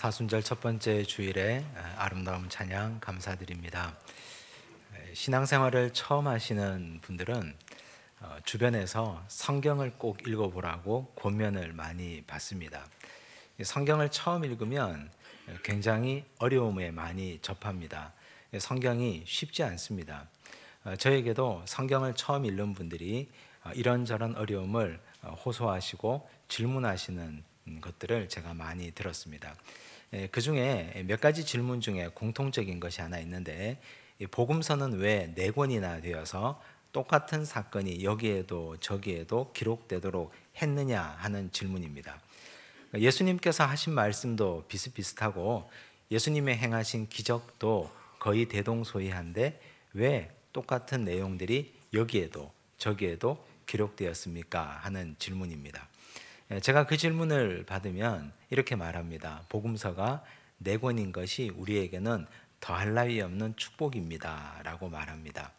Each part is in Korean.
사순절 첫 번째 주일에 아름다운 찬양 감사드립니다. 신앙생활을 처음 하시는 분들은 주변에서 성경을 꼭 읽어보라고 권면을 많이 받습니다. 성경을 처음 읽으면 굉장히 어려움에 많이 접합니다. 성경이 쉽지 않습니다. 저에게도 성경을 처음 읽는 분들이 이런저런 어려움을 호소하시고 질문하시는 것들을 제가 많이 들었습니다. 그 중에 몇 가지 질문 중에 공통적인 것이 하나 있는데, 복음서는 왜 네 권이나 되어서 똑같은 사건이 여기에도 저기에도 기록되도록 했느냐 하는 질문입니다. 예수님께서 하신 말씀도 비슷비슷하고 예수님의 행하신 기적도 거의 대동소이한데 왜 똑같은 내용들이 여기에도 저기에도 기록되었습니까? 하는 질문입니다. 제가 그 질문을 받으면 이렇게 말합니다. 복음서가 네 권인 것이 우리에게는 더할 나위 없는 축복입니다 라고 말합니다.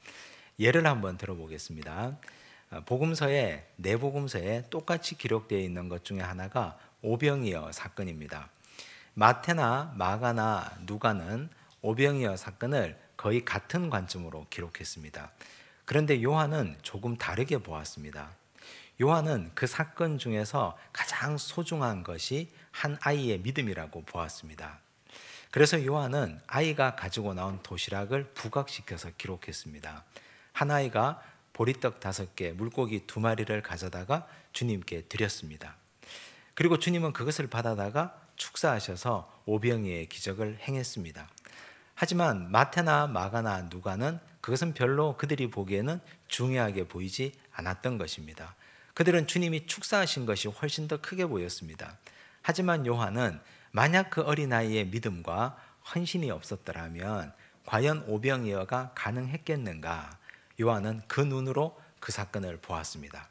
예를 한번 들어보겠습니다. 복음서에 네 복음서에 똑같이 기록되어 있는 것 중에 하나가 오병이어 사건입니다. 마태나 마가나 누가는 오병이어 사건을 거의 같은 관점으로 기록했습니다. 그런데 요한은 조금 다르게 보았습니다. 요한은 그 사건 중에서 가장 소중한 것이 한 아이의 믿음이라고 보았습니다. 그래서 요한은 아이가 가지고 나온 도시락을 부각시켜서 기록했습니다. 한 아이가 보리떡 5개, 물고기 2마리를 가져다가 주님께 드렸습니다. 그리고 주님은 그것을 받아다가 축사하셔서 오병이어의 기적을 행했습니다. 하지만 마태나 마가나 누가는 그것은 별로 그들이 보기에는 중요하게 보이지 않았던 것입니다. 그들은 주님이 축사하신 것이 훨씬 더 크게 보였습니다. 하지만 요한은 만약 그 어린아이의 믿음과 헌신이 없었더라면 과연 오병이어가 가능했겠는가? 요한은 그 눈으로 그 사건을 보았습니다.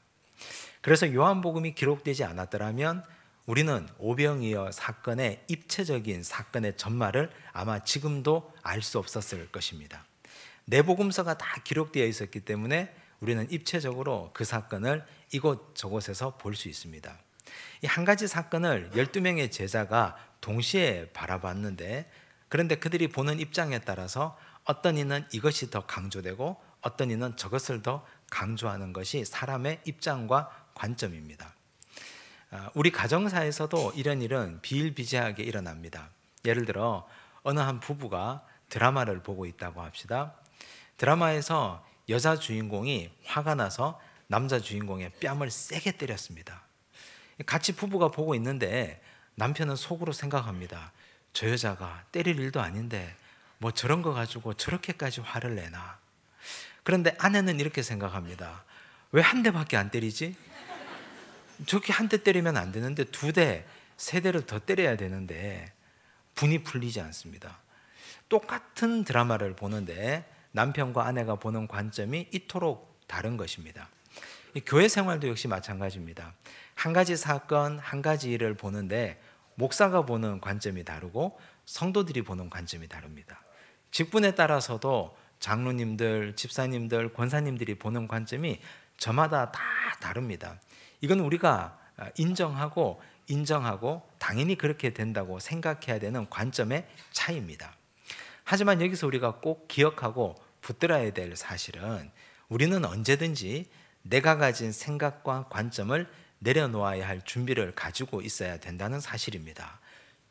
그래서 요한복음이 기록되지 않았더라면 우리는 오병이어 사건의 입체적인 사건의 전말을 아마 지금도 알 수 없었을 것입니다. 네 복음서가 다 기록되어 있었기 때문에 우리는 입체적으로 그 사건을 이곳저곳에서 볼 수 있습니다. 이 한 가지 사건을 12명의 제자가 동시에 바라봤는데, 그런데 그들이 보는 입장에 따라서 어떤 이는 이것이 더 강조되고 어떤 이는 저것을 더 강조하는 것이 사람의 입장과 관점입니다. 우리 가정사에서도 이런 일은 비일비재하게 일어납니다. 예를 들어 어느 한 부부가 드라마를 보고 있다고 합시다. 드라마에서 여자 주인공이 화가 나서 남자 주인공의 뺨을 세게 때렸습니다. 같이 부부가 보고 있는데 남편은 속으로 생각합니다. 저 여자가 때릴 일도 아닌데 뭐 저런 거 가지고 저렇게까지 화를 내나. 그런데 아내는 이렇게 생각합니다. 왜 한 대밖에 안 때리지? 저렇게 한 대 때리면 안 되는데 2대, 3대를 더 때려야 되는데 분이 풀리지 않습니다. 똑같은 드라마를 보는데 남편과 아내가 보는 관점이 이토록 다른 것입니다. 교회 생활도 역시 마찬가지입니다. 한 가지 사건, 한 가지 일을 보는데 목사가 보는 관점이 다르고 성도들이 보는 관점이 다릅니다. 직분에 따라서도 장로님들, 집사님들, 권사님들이 보는 관점이 저마다 다 다릅니다. 이건 우리가 인정하고 당연히 그렇게 된다고 생각해야 되는 관점의 차이입니다. 하지만 여기서 우리가 꼭 기억하고 붙들어야 될 사실은 우리는 언제든지 내가 가진 생각과 관점을 내려놓아야 할 준비를 가지고 있어야 된다는 사실입니다.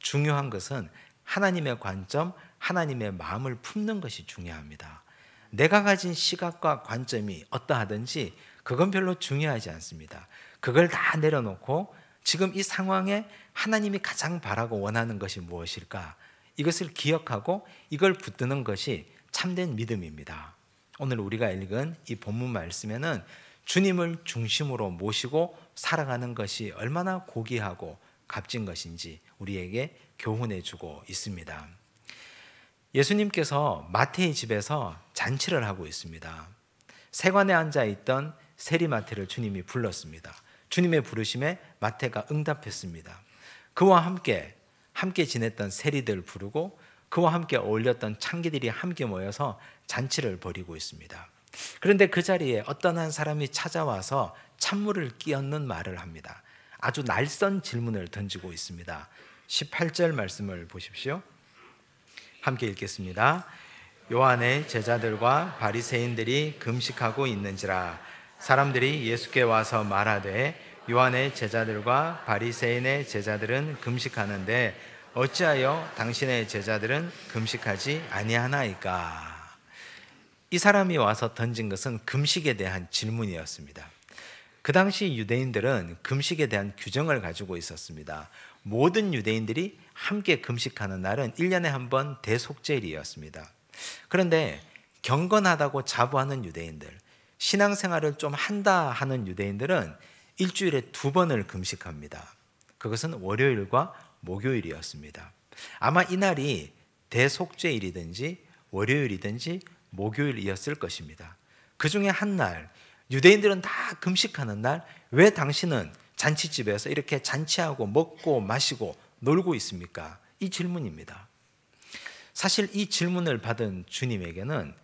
중요한 것은 하나님의 관점, 하나님의 마음을 품는 것이 중요합니다. 내가 가진 시각과 관점이 어떠하든지 그건 별로 중요하지 않습니다. 그걸 다 내려놓고 지금 이 상황에 하나님이 가장 바라고 원하는 것이 무엇일까? 이것을 기억하고 이걸 붙드는 것이 참된 믿음입니다. 오늘 우리가 읽은 이 본문 말씀에는 주님을 중심으로 모시고 살아가는 것이 얼마나 고귀하고 값진 것인지 우리에게 교훈해 주고 있습니다. 예수님께서 마태의 집에서 잔치를 하고 있습니다. 세관에 앉아 있던 세리마태를 주님이 불렀습니다. 주님의 부르심에 마태가 응답했습니다. 그와 함께 지냈던 세리들 부르고 그와 함께 어울렸던 창기들이 함께 모여서 잔치를 벌이고 있습니다. 그런데 그 자리에 어떤 한 사람이 찾아와서 찬물을 끼얹는 말을 합니다. 아주 날선 질문을 던지고 있습니다. 18절 말씀을 보십시오. 함께 읽겠습니다. 요한의 제자들과 바리새인들이 금식하고 있는지라. 사람들이 예수께 와서 말하되 요한의 제자들과 바리새인의 제자들은 금식하는데 어찌하여 당신의 제자들은 금식하지 아니하나이까? 이 사람이 와서 던진 것은 금식에 대한 질문이었습니다. 그 당시 유대인들은 금식에 대한 규정을 가지고 있었습니다. 모든 유대인들이 함께 금식하는 날은 1년에 한 번 대속죄일이었습니다. 그런데 경건하다고 자부하는 유대인들, 신앙생활을 좀 한다 하는 유대인들은 일주일에 2번을 금식합니다. 그것은 월요일과 목요일이었습니다. 아마 이날이 대속죄일이든지 월요일이든지 목요일이었을 것입니다. 그 중에 한 날, 유대인들은 다 금식하는 날, 왜 당신은 잔치집에서 이렇게 잔치하고 먹고 마시고 놀고 있습니까? 이 질문입니다. 사실 이 질문을 받은 주님에게는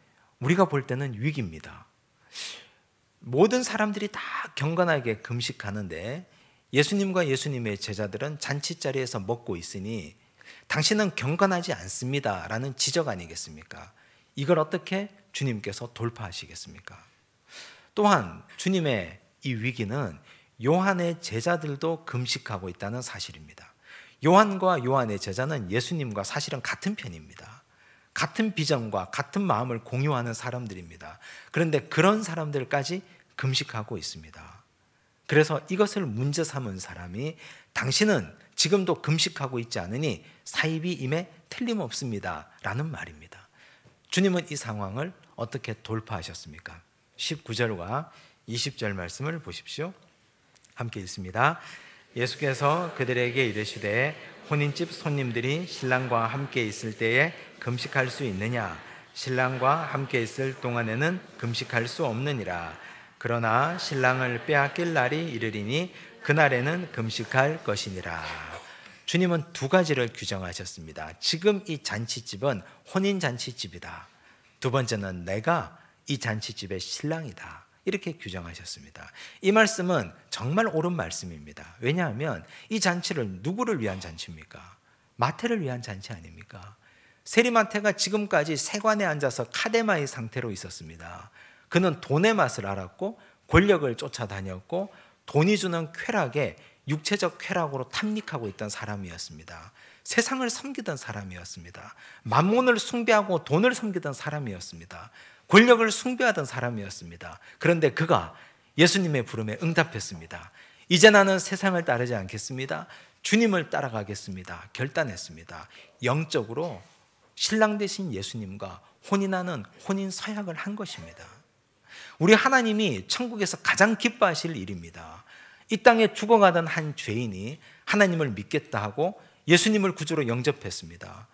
우리가 볼 때는 위기입니다. 모든 사람들이 다 경건하게 금식하는데 예수님과 예수님의 제자들은 잔치자리에서 먹고 있으니 당신은 경건하지 않습니다 라는 지적 아니겠습니까? 이걸 어떻게 주님께서 돌파하시겠습니까? 또한 주님의 이 위기는 요한의 제자들도 금식하고 있다는 사실입니다. 요한과 요한의 제자는 예수님과 사실은 같은 편입니다. 같은 비전과 같은 마음을 공유하는 사람들입니다. 그런데 그런 사람들까지 금식하고 있습니다. 그래서 이것을 문제 삼은 사람이 당신은 지금도 금식하고 있지 않으니 사입이 임에 틀림없습니다 라는 말입니다. 주님은 이 상황을 어떻게 돌파하셨습니까? 19절과 20절 말씀을 보십시오. 함께 읽습니다. 예수께서 그들에게 이르시되 혼인집 손님들이 신랑과 함께 있을 때에 금식할 수 있느냐? 신랑과 함께 있을 동안에는 금식할 수 없느니라. 그러나 신랑을 빼앗길 날이 이르리니 그날에는 금식할 것이니라. 주님은 2가지를 규정하셨습니다. 지금 이 잔치집은 혼인잔치집이다. 2번째는 내가 이 잔치집의 신랑이다. 이렇게 규정하셨습니다. 이 말씀은 정말 옳은 말씀입니다. 왜냐하면 이 잔치를 누구를 위한 잔치입니까? 마태를 위한 잔치 아닙니까? 세리마태가 지금까지 세관에 앉아서 카데마의 상태로 있었습니다. 그는 돈의 맛을 알았고 권력을 쫓아다녔고 돈이 주는 쾌락에 육체적 쾌락으로 탐닉하고 있던 사람이었습니다. 세상을 섬기던 사람이었습니다. 만몬을 숭배하고 돈을 섬기던 사람이었습니다. 권력을 숭배하던 사람이었습니다. 그런데 그가 예수님의 부름에 응답했습니다. 이제 나는 세상을 따르지 않겠습니다. 주님을 따라가겠습니다. 결단했습니다. 영적으로 신랑 되신 예수님과 혼인하는 혼인 서약을 한 것입니다. 우리 하나님이 천국에서 가장 기뻐하실 일입니다. 이 땅에 죽어가던 한 죄인이 하나님을 믿겠다 하고 예수님을 구주로 영접했습니다.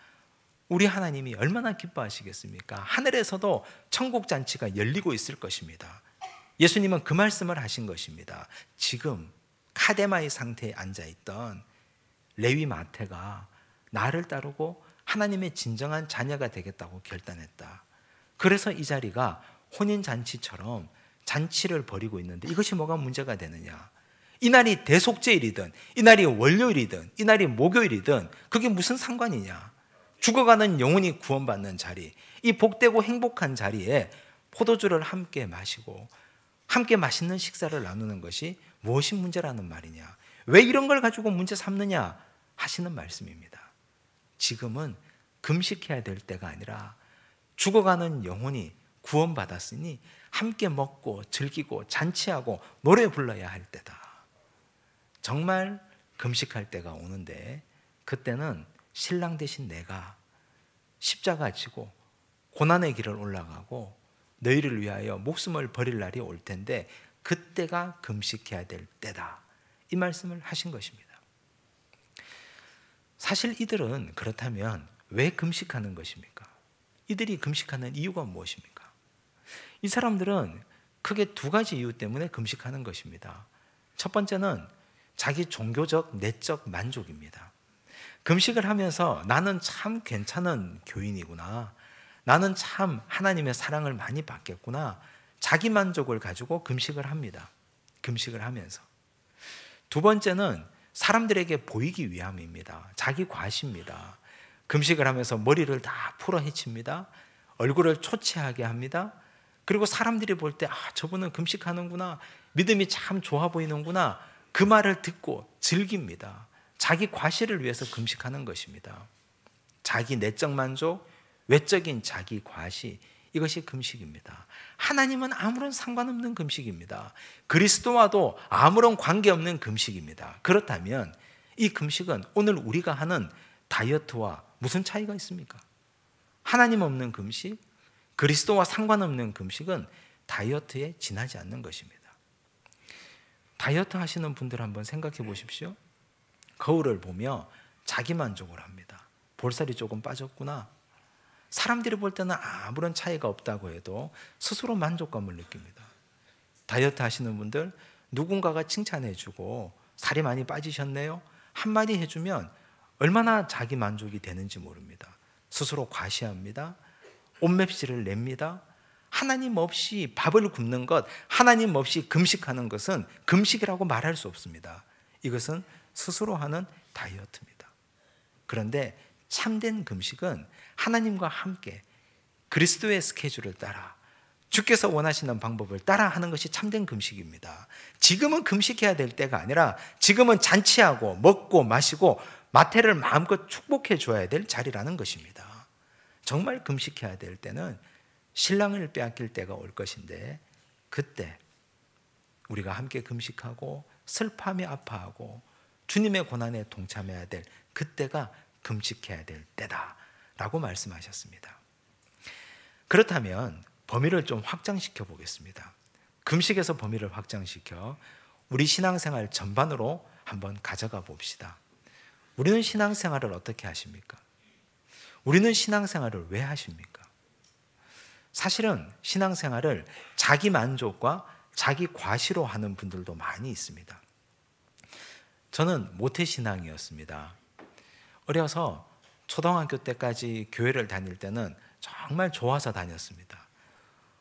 우리 하나님이 얼마나 기뻐하시겠습니까? 하늘에서도 천국 잔치가 열리고 있을 것입니다. 예수님은 그 말씀을 하신 것입니다. 지금 카데마의 상태에 앉아있던 레위 마태가 나를 따르고 하나님의 진정한 자녀가 되겠다고 결단했다. 그래서 이 자리가 혼인잔치처럼 잔치를 벌이고 있는데 이것이 뭐가 문제가 되느냐? 이날이 대속죄일이든 이날이 월요일이든 이날이 목요일이든 그게 무슨 상관이냐? 죽어가는 영혼이 구원받는 자리, 이 복되고 행복한 자리에 포도주를 함께 마시고 함께 맛있는 식사를 나누는 것이 무엇이 문제라는 말이냐? 왜 이런 걸 가지고 문제 삼느냐 하시는 말씀입니다. 지금은 금식해야 될 때가 아니라 죽어가는 영혼이 구원받았으니 함께 먹고 즐기고 잔치하고 노래 불러야 할 때다. 정말 금식할 때가 오는데 그때는 신랑 대신 내가 십자가 지고 고난의 길을 올라가고 너희를 위하여 목숨을 버릴 날이 올 텐데 그때가 금식해야 될 때다. 이 말씀을 하신 것입니다. 사실 이들은 그렇다면 왜 금식하는 것입니까? 이들이 금식하는 이유가 무엇입니까? 이 사람들은 크게 2가지 이유 때문에 금식하는 것입니다. 첫 번째는 자기 종교적 내적 만족입니다. 금식을 하면서 나는 참 괜찮은 교인이구나, 나는 참 하나님의 사랑을 많이 받겠구나, 자기 만족을 가지고 금식을 합니다. 금식을 하면서. 2번째는 사람들에게 보이기 위함입니다. 자기 과시입니다. 금식을 하면서 머리를 다 풀어 헤칩니다. 얼굴을 초췌하게 합니다. 그리고 사람들이 볼 때 저분은 금식하는구나, 믿음이 참 좋아 보이는구나, 그 말을 듣고 즐깁니다. 자기 과시를 위해서 금식하는 것입니다. 자기 내적 만족, 외적인 자기 과시, 이것이 금식입니다. 하나님은 아무런 상관없는 금식입니다. 그리스도와도 아무런 관계없는 금식입니다. 그렇다면 이 금식은 오늘 우리가 하는 다이어트와 무슨 차이가 있습니까? 하나님 없는 금식, 그리스도와 상관없는 금식은 다이어트에 지나지 않는 것입니다. 다이어트 하시는 분들 한번 생각해 보십시오. 거울을 보며 자기 만족을 합니다. 볼살이 조금 빠졌구나. 사람들이 볼 때는 아무런 차이가 없다고 해도 스스로 만족감을 느낍니다. 다이어트 하시는 분들, 누군가가 칭찬해 주고 살이 많이 빠지셨네요, 한마디 해주면 얼마나 자기 만족이 되는지 모릅니다. 스스로 과시합니다. 옷맵시를 냅니다. 하나님 없이 밥을 굶는 것, 하나님 없이 금식하는 것은 금식이라고 말할 수 없습니다. 이것은 스스로 하는 다이어트입니다. 그런데 참된 금식은 하나님과 함께 그리스도의 스케줄을 따라, 주께서 원하시는 방법을 따라 하는 것이 참된 금식입니다. 지금은 금식해야 될 때가 아니라 지금은 잔치하고 먹고 마시고 마태를 마음껏 축복해 줘야 될 자리라는 것입니다. 정말 금식해야 될 때는 신랑을 빼앗길 때가 올 것인데, 그때 우리가 함께 금식하고 슬퍼하며 아파하고 주님의 고난에 동참해야 될 그때가 금식해야 될 때다라고 말씀하셨습니다. 그렇다면 범위를 좀 확장시켜 보겠습니다. 금식에서 범위를 확장시켜 우리 신앙생활 전반으로 한번 가져가 봅시다. 우리는 신앙생활을 어떻게 하십니까? 우리는 신앙생활을 왜 하십니까? 사실은 신앙생활을 자기 만족과 자기 과시로 하는 분들도 많이 있습니다. 저는 모태신앙이었습니다. 어려서 초등학교 때까지 교회를 다닐 때는 정말 좋아서 다녔습니다.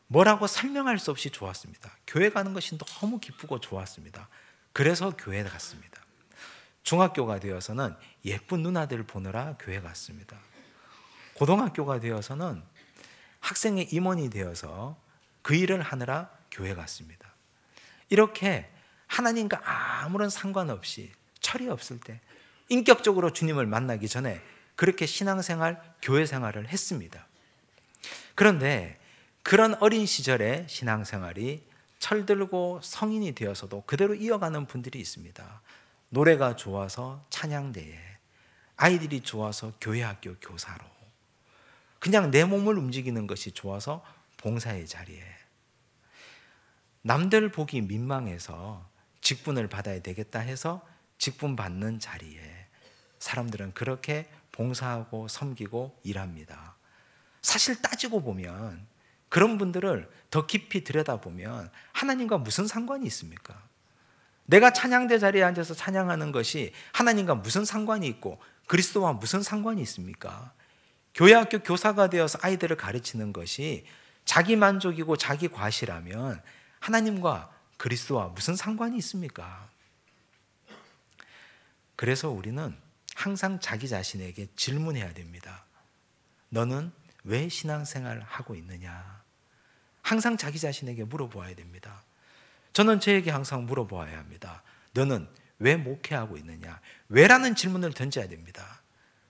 뭐라고 설명할 수 없이 좋았습니다. 교회 가는 것이 너무 기쁘고 좋았습니다. 그래서 교회 갔습니다. 중학교가 되어서는 예쁜 누나들 보느라 교회 갔습니다. 고등학교가 되어서는 학생의 임원이 되어서 그 일을 하느라 교회 갔습니다. 이렇게 하나님과 아무런 상관없이 철이 없을 때, 인격적으로 주님을 만나기 전에 그렇게 신앙생활, 교회 생활을 했습니다. 그런데 그런 어린 시절의 신앙생활이 철들고 성인이 되어서도 그대로 이어가는 분들이 있습니다. 노래가 좋아서 찬양대에, 아이들이 좋아서 교회학교 교사로, 그냥 내 몸을 움직이는 것이 좋아서 봉사의 자리에, 남들 보기 민망해서 직분을 받아야 되겠다 해서 직분 받는 자리에 사람들은 그렇게 봉사하고 섬기고 일합니다. 사실 따지고 보면 그런 분들을 더 깊이 들여다보면 하나님과 무슨 상관이 있습니까? 내가 찬양대 자리에 앉아서 찬양하는 것이 하나님과 무슨 상관이 있고 그리스도와 무슨 상관이 있습니까? 교회학교 교사가 되어서 아이들을 가르치는 것이 자기 만족이고 자기 과시라면 하나님과 그리스도와 무슨 상관이 있습니까? 그래서 우리는 항상 자기 자신에게 질문해야 됩니다. 너는 왜 신앙생활을 하고 있느냐? 항상 자기 자신에게 물어보아야 됩니다. 저는 저에게 항상 물어보아야 합니다. 너는 왜 목회하고 있느냐? 왜라는 질문을 던져야 됩니다.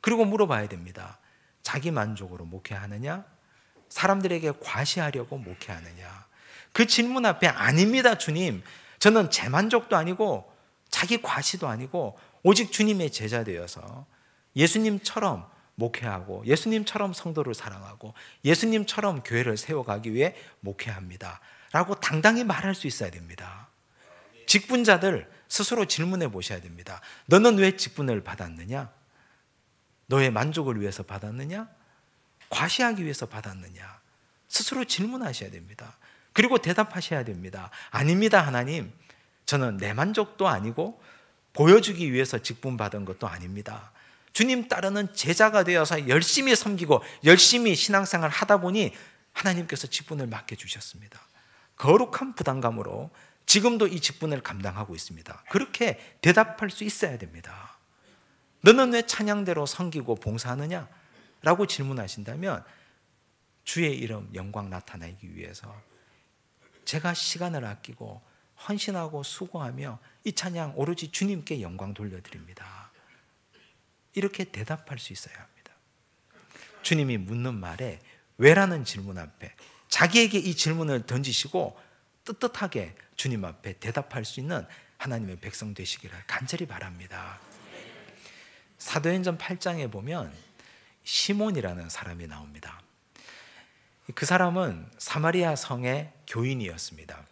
그리고 물어봐야 됩니다. 자기 만족으로 목회하느냐? 사람들에게 과시하려고 목회하느냐? 그 질문 앞에 아닙니다, 주님. 저는 제 만족도 아니고 자기 과시도 아니고 오직 주님의 제자 되어서 예수님처럼 목회하고 예수님처럼 성도를 사랑하고 예수님처럼 교회를 세워가기 위해 목회합니다 라고 당당히 말할 수 있어야 됩니다. 직분자들 스스로 질문해 보셔야 됩니다. 너는 왜 직분을 받았느냐? 너의 만족을 위해서 받았느냐? 과시하기 위해서 받았느냐? 스스로 질문하셔야 됩니다. 그리고 대답하셔야 됩니다. 아닙니다, 하나님. 저는 내 만족도 아니고 보여주기 위해서 직분 받은 것도 아닙니다. 주님 따르는 제자가 되어서 열심히 섬기고 열심히 신앙생활을 하다 보니 하나님께서 직분을 맡겨주셨습니다. 거룩한 부담감으로 지금도 이 직분을 감당하고 있습니다. 그렇게 대답할 수 있어야 됩니다. 너는 왜 찬양대로 섬기고 봉사하느냐? 라고 질문하신다면 주의 이름 영광 나타내기 위해서 제가 시간을 아끼고 헌신하고 수고하며 이 찬양 오로지 주님께 영광 돌려드립니다. 이렇게 대답할 수 있어야 합니다. 주님이 묻는 말에 왜라는 질문 앞에 자기에게 이 질문을 던지시고 떳떳하게 주님 앞에 대답할 수 있는 하나님의 백성 되시기를 간절히 바랍니다. 사도행전 8장에 보면 시몬이라는 사람이 나옵니다. 그 사람은 사마리아 성의 교인이었습니다.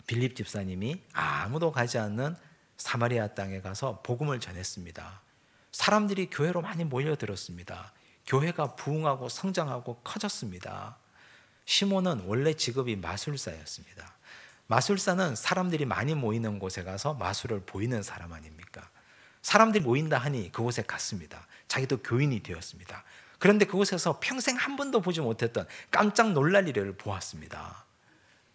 빌립 집사님이 아무도 가지 않는 사마리아 땅에 가서 복음을 전했습니다. 사람들이 교회로 많이 모여들었습니다. 교회가 부흥하고 성장하고 커졌습니다. 시몬은 원래 직업이 마술사였습니다. 마술사는 사람들이 많이 모이는 곳에 가서 마술을 보이는 사람 아닙니까? 사람들이 모인다 하니 그곳에 갔습니다. 자기도 교인이 되었습니다. 그런데 그곳에서 평생 한 번도 보지 못했던 깜짝 놀랄 일을 보았습니다.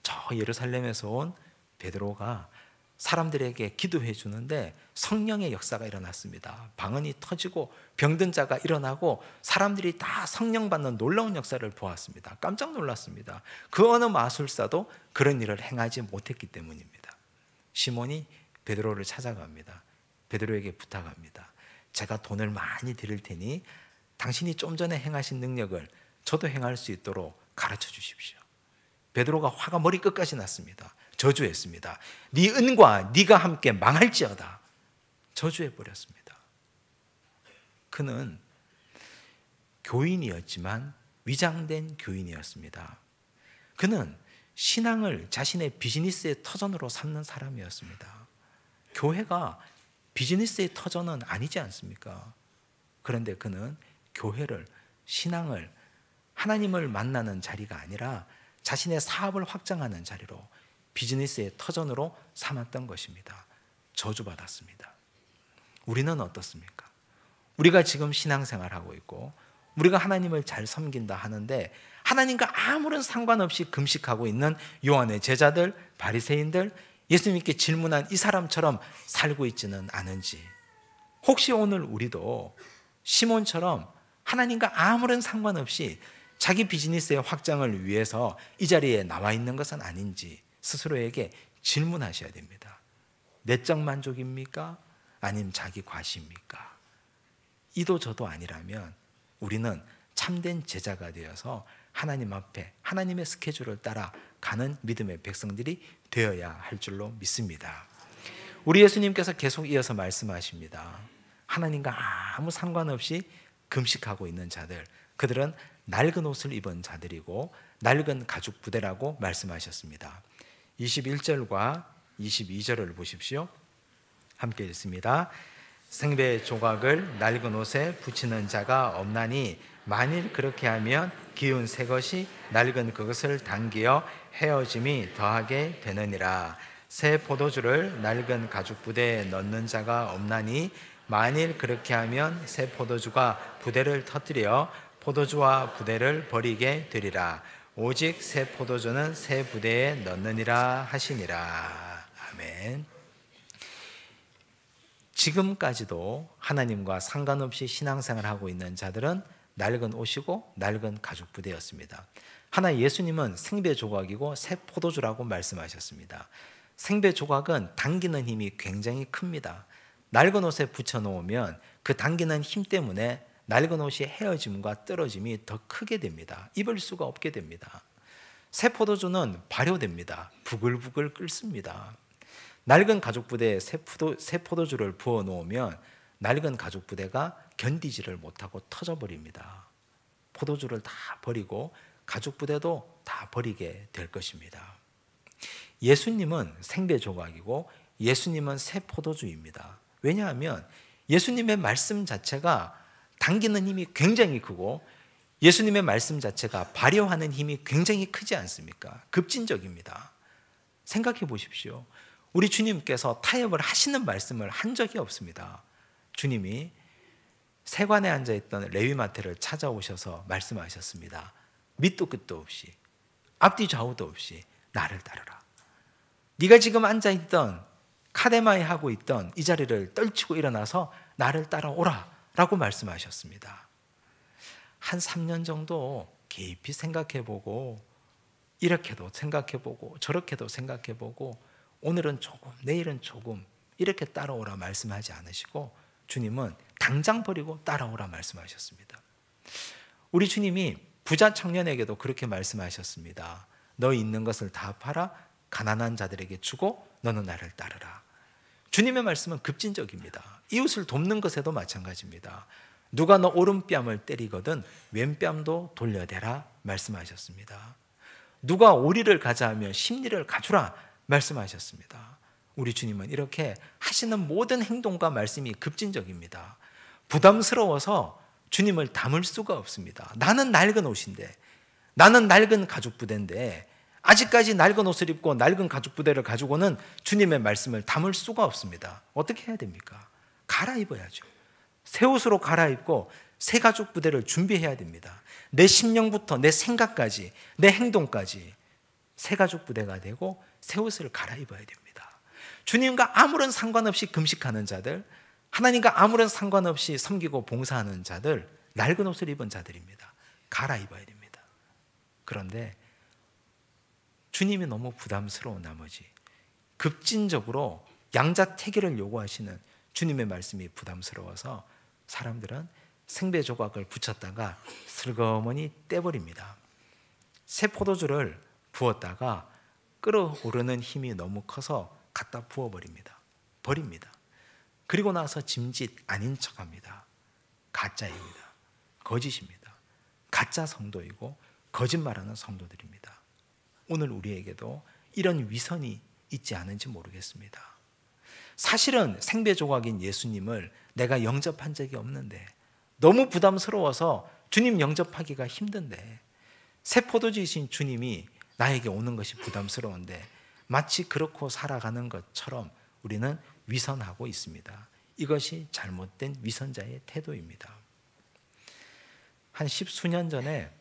저 예루살렘에서 온 베드로가 사람들에게 기도해 주는데 성령의 역사가 일어났습니다. 방언이 터지고 병든 자가 일어나고 사람들이 다 성령 받는 놀라운 역사를 보았습니다. 깜짝 놀랐습니다. 그 어느 마술사도 그런 일을 행하지 못했기 때문입니다. 시몬이 베드로를 찾아갑니다. 베드로에게 부탁합니다. 제가 돈을 많이 드릴 테니 당신이 좀 전에 행하신 능력을 저도 행할 수 있도록 가르쳐 주십시오. 베드로가 화가 머리끝까지 났습니다. 저주했습니다. 네 은과 네가 함께 망할지어다. 저주해버렸습니다. 그는 교인이었지만 위장된 교인이었습니다. 그는 신앙을 자신의 비즈니스의 터전으로 삼는 사람이었습니다. 교회가 비즈니스의 터전은 아니지 않습니까? 그런데 그는 교회를, 신앙을, 하나님을 만나는 자리가 아니라 자신의 사업을 확장하는 자리로, 비즈니스의 터전으로 삼았던 것입니다. 저주받았습니다. 우리는 어떻습니까? 우리가 지금 신앙생활하고 있고 우리가 하나님을 잘 섬긴다 하는데 하나님과 아무런 상관없이 금식하고 있는 요한의 제자들, 바리새인들, 예수님께 질문한 이 사람처럼 살고 있지는 않은지, 혹시 오늘 우리도 시몬처럼 하나님과 아무런 상관없이 자기 비즈니스의 확장을 위해서 이 자리에 나와 있는 것은 아닌지 스스로에게 질문하셔야 됩니다. 내적 만족입니까? 아니면 자기 과시입니까? 이도 저도 아니라면 우리는 참된 제자가 되어서 하나님 앞에 하나님의 스케줄을 따라 가는 믿음의 백성들이 되어야 할 줄로 믿습니다. 우리 예수님께서 계속 이어서 말씀하십니다. 하나님과 아무 상관없이 금식하고 있는 자들, 그들은 낡은 옷을 입은 자들이고 낡은 가죽 부대라고 말씀하셨습니다. 21절과 22절을 보십시오. 함께 읽습니다. 생배 조각을 낡은 옷에 붙이는 자가 없나니 만일 그렇게 하면 기운 새 것이 낡은 그것을 당기어 헤어짐이 더하게 되느니라. 새 포도주를 낡은 가죽 부대에 넣는 자가 없나니 만일 그렇게 하면 새 포도주가 부대를 터뜨려 포도주와 부대를 버리게 되리라. 오직 새 포도주는 새 부대에 넣느니라 하시니라. 아멘. 지금까지도 하나님과 상관없이 신앙생활하고 있는 자들은 낡은 옷이고 낡은 가죽 부대였습니다. 하나 예수님은 생배 조각이고 새 포도주라고 말씀하셨습니다. 생배 조각은 당기는 힘이 굉장히 큽니다. 낡은 옷에 붙여놓으면 그 당기는 힘 때문에 낡은 옷이 헤어짐과 떨어짐이 더 크게 됩니다. 입을 수가 없게 됩니다. 새 포도주는 발효됩니다. 부글부글 끓습니다. 낡은 가죽 부대에 새 포도주를 부어 놓으면 낡은 가죽 부대가 견디지를 못하고 터져버립니다. 포도주를 다 버리고 가죽 부대도 다 버리게 될 것입니다. 예수님은 생배 조각이고 예수님은 새 포도주입니다. 왜냐하면 예수님의 말씀 자체가 당기는 힘이 굉장히 크고 예수님의 말씀 자체가 발효하는 힘이 굉장히 크지 않습니까? 급진적입니다. 생각해 보십시오. 우리 주님께서 타협을 하시는 말씀을 한 적이 없습니다. 주님이 세관에 앉아있던 레위마태를 찾아오셔서 말씀하셨습니다. 밑도 끝도 없이 앞뒤 좌우도 없이 나를 따르라. 네가 지금 앉아있던 카데마에 하고 있던 이 자리를 떨치고 일어나서 나를 따라오라 라고 말씀하셨습니다. 한 3년 정도 깊이 생각해보고 이렇게도 생각해보고 저렇게도 생각해보고 오늘은 조금 내일은 조금 이렇게 따라오라 말씀하지 않으시고 주님은 당장 버리고 따라오라 말씀하셨습니다. 우리 주님이 부자 청년에게도 그렇게 말씀하셨습니다. 너 있는 것을 다 팔아 가난한 자들에게 주고 너는 나를 따르라. 주님의 말씀은 급진적입니다. 이웃을 돕는 것에도 마찬가지입니다. 누가 너 오른뺨을 때리거든 왼뺨도 돌려대라 말씀하셨습니다. 누가 오리를 가자 하면 십리를 가주라 말씀하셨습니다. 우리 주님은 이렇게 하시는 모든 행동과 말씀이 급진적입니다. 부담스러워서 주님을 담을 수가 없습니다. 나는 낡은 옷인데, 나는 낡은 가죽 부대인데 아직까지 낡은 옷을 입고 낡은 가죽 부대를 가지고는 주님의 말씀을 담을 수가 없습니다. 어떻게 해야 됩니까? 갈아입어야죠. 새 옷으로 갈아입고 새 가죽 부대를 준비해야 됩니다. 내 심령부터 내 생각까지 내 행동까지 새 가죽 부대가 되고 새 옷을 갈아입어야 됩니다. 주님과 아무런 상관없이 금식하는 자들, 하나님과 아무런 상관없이 섬기고 봉사하는 자들, 낡은 옷을 입은 자들입니다. 갈아입어야 됩니다. 그런데 주님이 너무 부담스러운 나머지 급진적으로 양자택일을 요구하시는 주님의 말씀이 부담스러워서 사람들은 생배 조각을 붙였다가 슬그머니 떼버립니다. 새 포도주를 부었다가 끓어오르는 힘이 너무 커서 갖다 부어버립니다. 버립니다. 그리고 나서 짐짓 아닌 척합니다. 가짜입니다. 거짓입니다. 가짜 성도이고 거짓말하는 성도들입니다. 오늘 우리에게도 이런 위선이 있지 않은지 모르겠습니다. 사실은 생배 조각인 예수님을 내가 영접한 적이 없는데 너무 부담스러워서 주님 영접하기가 힘든데 새 포도주이신 주님이 나에게 오는 것이 부담스러운데 마치 그렇고 살아가는 것처럼 우리는 위선하고 있습니다. 이것이 잘못된 위선자의 태도입니다. 한 10수년 전에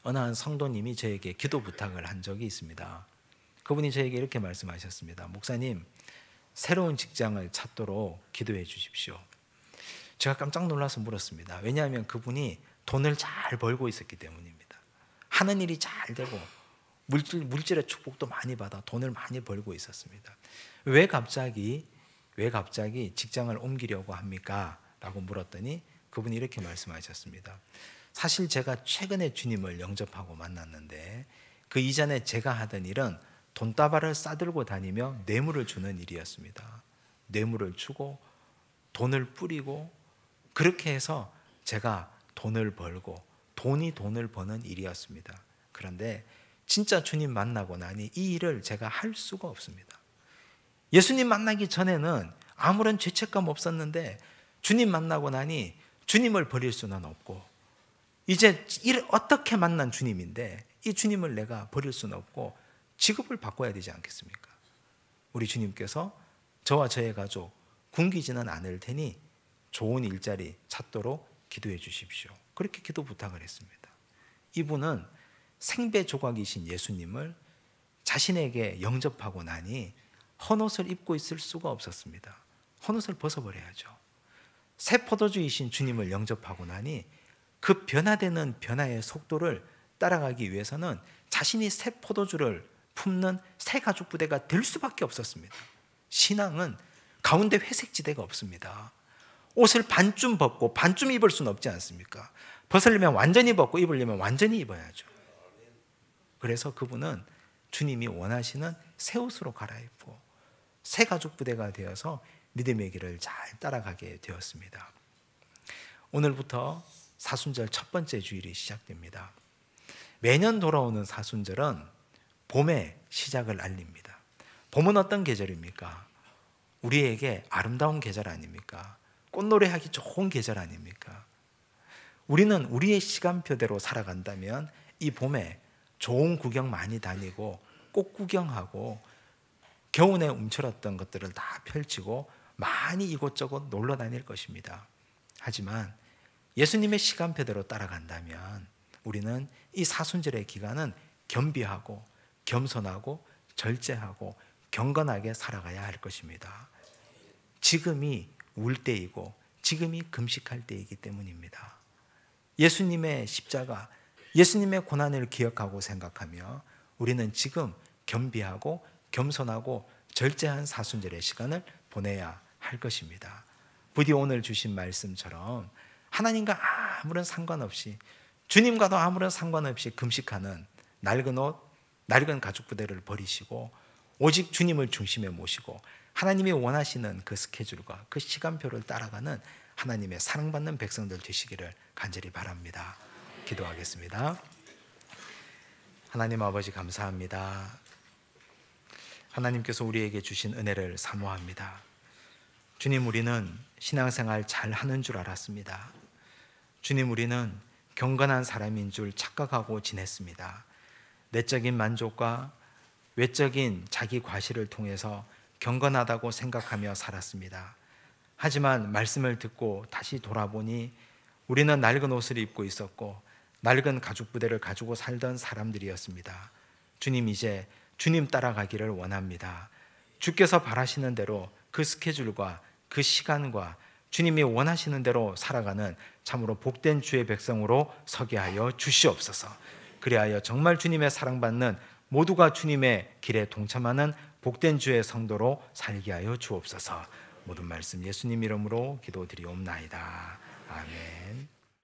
어느 한 성도님이 저에게 기도 부탁을 한 적이 있습니다. 그분이 저에게 이렇게 말씀하셨습니다. 목사님, 새로운 직장을 찾도록 기도해 주십시오. 제가 깜짝 놀라서 물었습니다. 왜냐하면 그분이 돈을 잘 벌고 있었기 때문입니다. 하는 일이 잘 되고 물질의 축복도 많이 받아 돈을 많이 벌고 있었습니다. 왜 갑자기 직장을 옮기려고 합니까? 라고 물었더니 그분이 이렇게 말씀하셨습니다. 사실 제가 최근에 주님을 영접하고 만났는데 그 이전에 제가 하던 일은 돈다발을 싸들고 다니며 뇌물을 주는 일이었습니다. 뇌물을 주고 돈을 뿌리고 그렇게 해서 제가 돈을 벌고 돈이 돈을 버는 일이었습니다. 그런데 진짜 주님 만나고 나니 이 일을 제가 할 수가 없습니다. 예수님 만나기 전에는 아무런 죄책감 없었는데 주님 만나고 나니 주님을 버릴 수는 없고 이제 어떻게 만난 주님인데 이 주님을 내가 버릴 수는 없고 직업을 바꿔야 되지 않겠습니까? 우리 주님께서 저와 저의 가족 굶기지는 않을 테니 좋은 일자리 찾도록 기도해 주십시오. 그렇게 기도 부탁을 했습니다. 이분은 생배 조각이신 예수님을 자신에게 영접하고 나니 헌옷을 입고 있을 수가 없었습니다. 헌옷을 벗어버려야죠. 새 포도주이신 주님을 영접하고 나니 그 변화되는 변화의 속도를 따라가기 위해서는 자신이 새 포도주를 품는 새 가죽 부대가 될 수밖에 없었습니다. 신앙은 가운데 회색 지대가 없습니다. 옷을 반쯤 벗고 반쯤 입을 수는 없지 않습니까? 벗으려면 완전히 벗고 입으려면 완전히 입어야죠. 그래서 그분은 주님이 원하시는 새 옷으로 갈아입고 새 가죽 부대가 되어서 믿음의 길을 잘 따라가게 되었습니다. 오늘부터 사순절 첫 번째 주일이 시작됩니다. 매년 돌아오는 사순절은 봄의 시작을 알립니다. 봄은 어떤 계절입니까? 우리에게 아름다운 계절 아닙니까? 꽃노래하기 좋은 계절 아닙니까? 우리는 우리의 시간표대로 살아간다면 이 봄에 좋은 구경 많이 다니고 꽃 구경하고 겨우내 움츠렀던 것들을 다 펼치고 많이 이곳저곳 놀러 다닐 것입니다. 하지만 예수님의 시간표대로 따라간다면 우리는 이 사순절의 기간은 겸비하고 겸손하고 절제하고 경건하게 살아가야 할 것입니다. 지금이 울 때이고 지금이 금식할 때이기 때문입니다. 예수님의 십자가, 예수님의 고난을 기억하고 생각하며 우리는 지금 겸비하고 겸손하고 절제한 사순절의 시간을 보내야 할 것입니다. 부디 오늘 주신 말씀처럼 하나님과 아무런 상관없이, 주님과도 아무런 상관없이 금식하는 낡은 옷, 낡은 가죽 부대를 버리시고 오직 주님을 중심에 모시고 하나님이 원하시는 그 스케줄과 그 시간표를 따라가는 하나님의 사랑받는 백성들 되시기를 간절히 바랍니다. 기도하겠습니다. 하나님 아버지 감사합니다. 하나님께서 우리에게 주신 은혜를 사모합니다. 주님, 우리는 신앙생활 잘 하는 줄 알았습니다. 주님, 우리는 경건한 사람인 줄 착각하고 지냈습니다. 내적인 만족과 외적인 자기 과시를 통해서 경건하다고 생각하며 살았습니다. 하지만 말씀을 듣고 다시 돌아보니 우리는 낡은 옷을 입고 있었고 낡은 가죽 부대를 가지고 살던 사람들이었습니다. 주님, 이제 주님 따라가기를 원합니다. 주께서 바라시는 대로 그 스케줄과 그 시간과 주님이 원하시는 대로 살아가는 참으로 복된 주의 백성으로 서게 하여 주시옵소서. 그리하여 정말 주님의 사랑받는, 모두가 주님의 길에 동참하는 복된 주의 성도로 살게 하여 주옵소서. 모든 말씀 예수님 이름으로 기도드리옵나이다. 아멘.